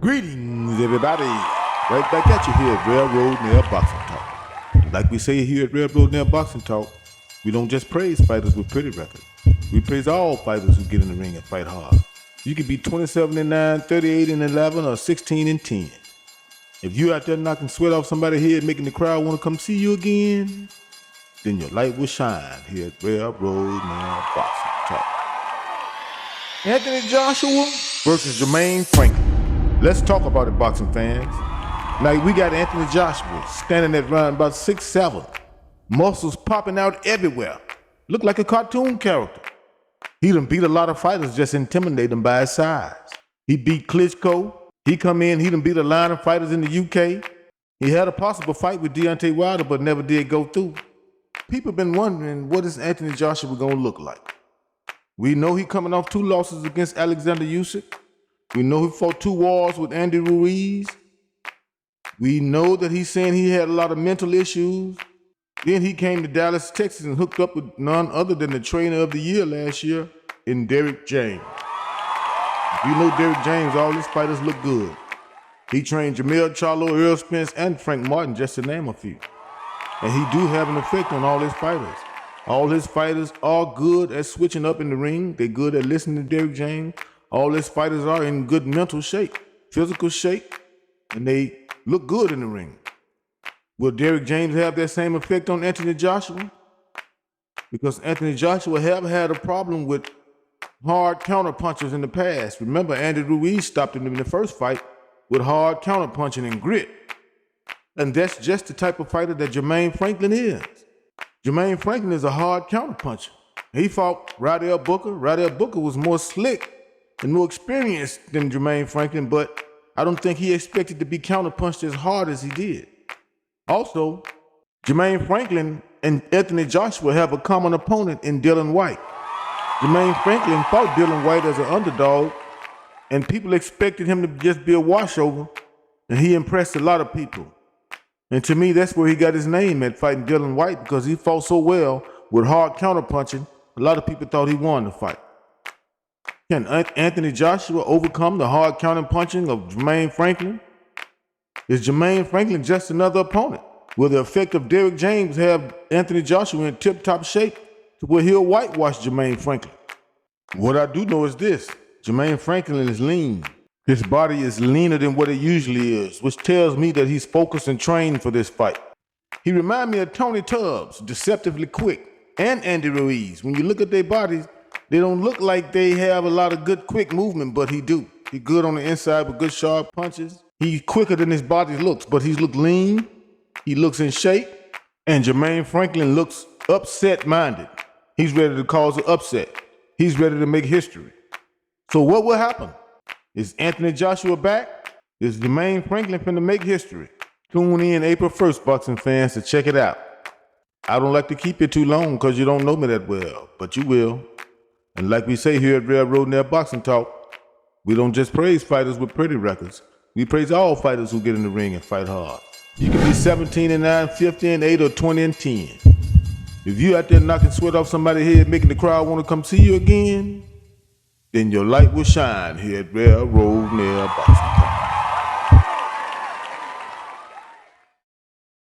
Greetings, everybody. Right back at you here at Railroad Nail Boxing Talk. Like we say here at Railroad Nail Boxing Talk, we don't just praise fighters with pretty records. We praise all fighters who get in the ring and fight hard. You could be 27-9, 38-11, or 16-10. If you out there knocking sweat off somebody's head, making the crowd want to come see you again, then your light will shine here at Railroad Nail Boxing Talk. Anthony Joshua versus Jermaine Franklin. Let's talk about it, boxing fans. Like, we got Anthony Joshua standing at round about 6'7", muscles popping out everywhere. Look like a cartoon character. He done beat a lot of fighters, just intimidate them by his size. He beat Klitschko. He come in, he done beat a line of fighters in the UK. He had a possible fight with Deontay Wilder, but never did go through. People been wondering, what is Anthony Joshua gonna look like? We know he coming off 2 losses against Alexander Usyk. We know he fought 2 wars with Andy Ruiz. We know that he's saying he had a lot of mental issues. Then he came to Dallas, Texas and hooked up with none other than the trainer of the year last year in Derrick James. You know Derrick James, all his fighters look good. He trained Jermell Charlo, Earl Spence, and Frank Martin, just to name a few. And he do have an effect on all his fighters. All his fighters are good at switching up in the ring. They're good at listening to Derrick James. All his fighters are in good mental shape, physical shape, and they look good in the ring. Will Derrick James have that same effect on Anthony Joshua? Because Anthony Joshua have had a problem with hard counterpunchers in the past. Remember, Andy Ruiz stopped him in the first fight with hard counterpunching and grit. And that's just the type of fighter that Jermaine Franklin is. Jermaine Franklin is a hard counterpuncher. He fought Rydell Booker. Rydell Booker was more slick and more experienced than Jermaine Franklin, but I don't think he expected to be counterpunched as hard as he did. Also, Jermaine Franklin and Anthony Joshua have a common opponent in Dillian Whyte. Jermaine Franklin fought Dillian Whyte as an underdog, and people expected him to just be a washover, and he impressed a lot of people. And to me, that's where he got his name at, fighting Dillian Whyte, because he fought so well with hard counterpunching. A lot of people thought he won the fight. Can Anthony Joshua overcome the hard counterpunching of Jermaine Franklin? Is Jermaine Franklin just another opponent? Will the effect of Derrick James have Anthony Joshua in tip-top shape to where he'll whitewash Jermaine Franklin? What I do know is this: Jermaine Franklin is lean. His body is leaner than what it usually is, which tells me that he's focused and trained for this fight. He reminds me of Tony Tubbs, deceptively quick, and Andy Ruiz. When you look at their bodies, they don't look like they have a lot of good quick movement, but he do. He good on the inside with good sharp punches. He's quicker than his body looks, but he looks lean. He looks in shape. And Jermaine Franklin looks upset-minded. He's ready to cause an upset. He's ready to make history. So what will happen? Is Anthony Joshua back? Is Jermaine Franklin finna make history? Tune in April 1st, boxing fans, to check it out. I don't like to keep it too long because you don't know me that well, but you will. And like we say here at Railroad Nail Boxing Talk, we don't just praise fighters with pretty records. We praise all fighters who get in the ring and fight hard. You can be 17-9, 15-8, or 20-10. If you out there knocking sweat off somebody's head, making the crowd want to come see you again, then your light will shine here at Railroad Nail Boxing Talk.